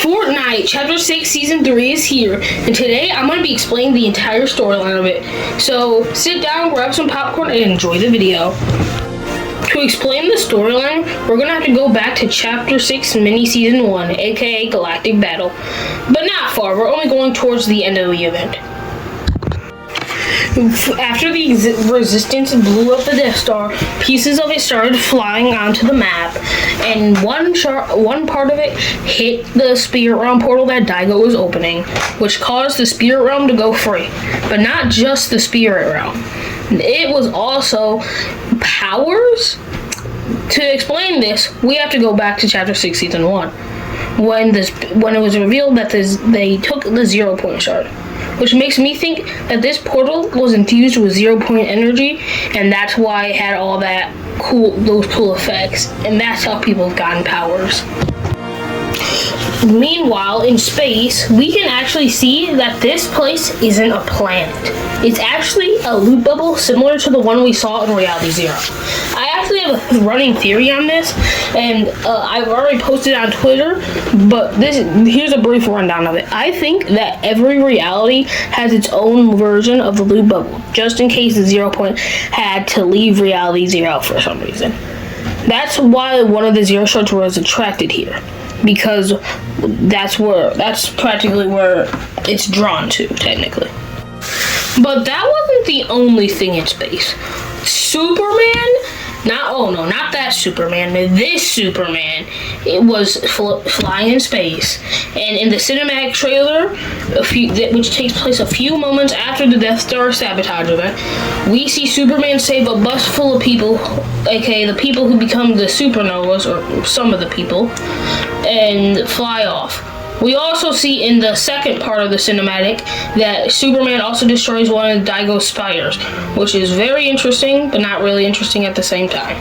Fortnite Chapter 6 Season 3 is here, and today I'm going to be explaining the entire storyline of it. So sit down, grab some popcorn, and enjoy the video. To explain the storyline, we're going to have to go back to Chapter 6 Mini Season 1, aka Galactic Battle. But not far, we're only going towards the end of the event. After the resistance blew up the Death Star, pieces of it started flying onto the map, and one part of it hit the Spirit Realm portal that Daigo was opening, which caused the Spirit Realm to go free. But not just the Spirit Realm. It was also powers. To explain this, we have to go back to Chapter 6 Season 1, when it was revealed that they took the 0 point shard. Which makes me think that this portal was infused with 0 point energy, and that's why it had all those cool effects, and that's how people have gotten powers. Meanwhile, in space, we can actually see that this place isn't a planet. It's actually a loot bubble similar to the one we saw in Reality Zero. I actually have a running theory on this, and I've already posted on Twitter, but here's a brief rundown of it. I think that every reality has its own version of the loot bubble, just in case the 0 point had to leave Reality Zero for some reason. That's why one of the 0 shards was attracted here, because that's practically where it's drawn to, technically. But that wasn't the only thing in space. Superman? Not that Superman. This Superman. It was flying in space. And in the cinematic trailer, which takes place a few moments after the Death Star sabotage event, we see Superman save a bus full of people, aka the people who become the supernovas, or some of the people, and fly off. We also see in the second part of the cinematic that Superman also destroys one of Daigo's spires, which is very interesting, but not really interesting at the same time.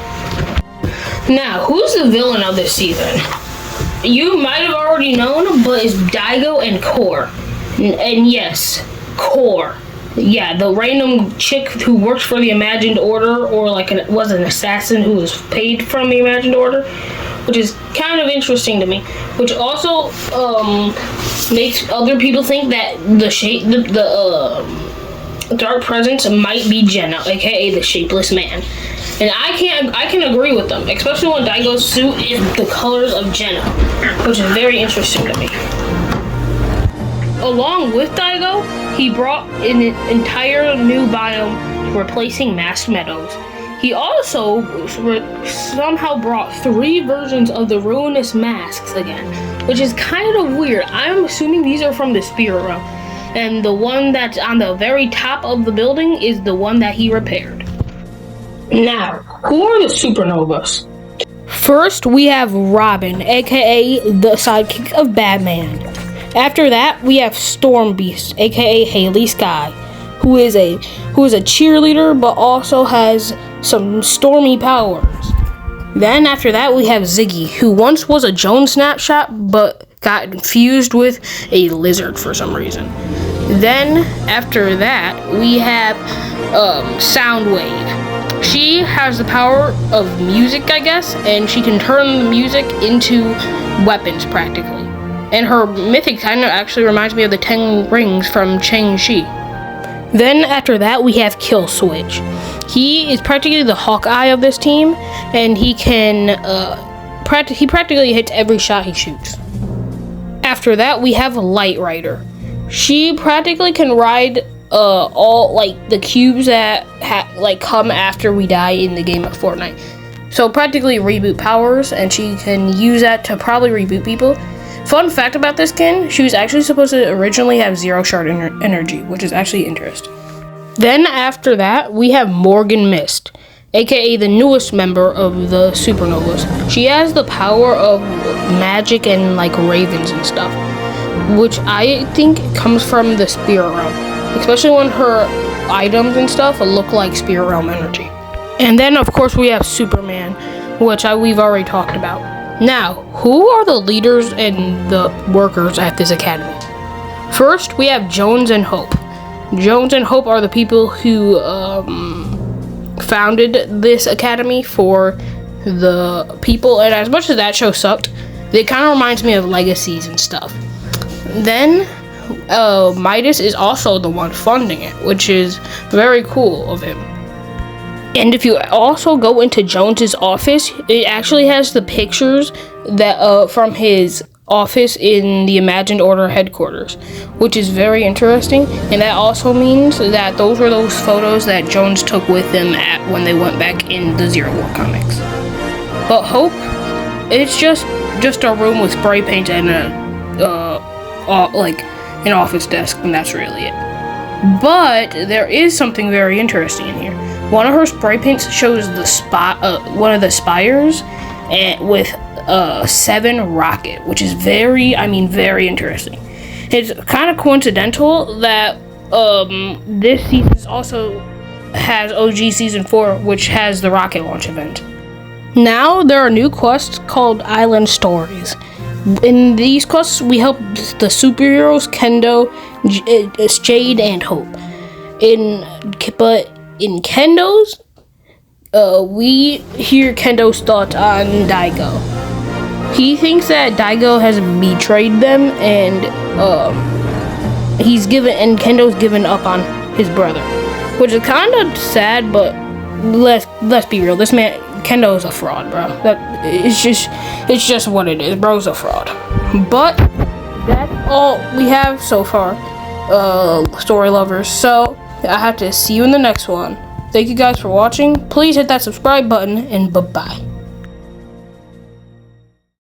Now, who's the villain of this season? You might have already known, but it's Daigo and Core. And yes, Core. Yeah, the random chick who works for the Imagined Order, or was an assassin who was paid from the Imagined Order, which is kind of interesting to me. Which also makes other people think that the Dark Presence might be Jenna, aka the Shapeless Man. And I can agree with them, especially when Daigo's suit is the colors of Jenna, which is very interesting to me. Along with Daigo, he brought an entire new biome replacing Masked Meadows. He also somehow brought 3 versions of the ruinous masks again, which is kind of weird. I'm assuming these are from the Spirit Realm, and the one that's on the very top of the building is the one that he repaired. Now, who are the supernovas? First, we have Robin, aka the sidekick of Batman. After that, we have Storm Beast, aka Haley Sky, who is a cheerleader but also has some stormy powers. Then after that, we have Ziggy, who once was a Jones snapshot but got infused with a lizard for some reason. Then after that, we have Soundwave. She has the power of music, I guess, and she can turn the music into weapons practically. And her mythic kind of actually reminds me of the 10 rings from Chang-Chi. Then after that, we have Kill Switch. He is practically the Hawkeye of this team, and he can he practically hits every shot he shoots. After that, we have Light Rider. She practically can ride all the cubes that come after we die in the game of Fortnite. So practically reboot powers, and she can use that to probably reboot people. Fun fact about this skin, she was actually supposed to originally have 0 shard energy, which is actually interesting. Then after that, we have Morgan Mist, aka the newest member of the Supernovas. She has the power of magic and ravens and stuff, which I think comes from the Spirit Realm, especially when her items and stuff look like Spirit Realm energy. And then of course we have Superman, which we've already talked about. Now, who are the leaders and the workers at this academy? First, we have Jones and Hope. Jones and Hope are the people who founded this academy for the people, and as much as that show sucked, It kind of reminds me of legacies and stuff. Then Midas is also the one funding it, which is very cool of him. And if you also go into Jones's office, it actually has the pictures that from his office in the Imagined Order headquarters, which is very interesting. And that also means that those were those photos that Jones took with him when they went back in the Zero War comics. But Hope, it's just a room with spray paint and like an office desk, and that's really it. But there is something very interesting in here. One of her spray paints shows the one of the spires, and with 7 rocket, which is very interesting. It's kind of coincidental that this season also has OG Season 4, which has the rocket launch event. Now there are new quests called Island Stories. In these quests, we help the superheroes Kendo, Jade, and Hope. But in Kendo's, we hear Kendo's thoughts on Daigo. He thinks that Daigo has betrayed them, and Kendo's given up on his brother, which is kind of sad. But let's be real. This man Kendo is a fraud, bro. It's just what it is. Bro's a fraud. But that's all we have so far, story lovers. So I have to see you in the next one. Thank you guys for watching. Please hit that subscribe button, and bye-bye.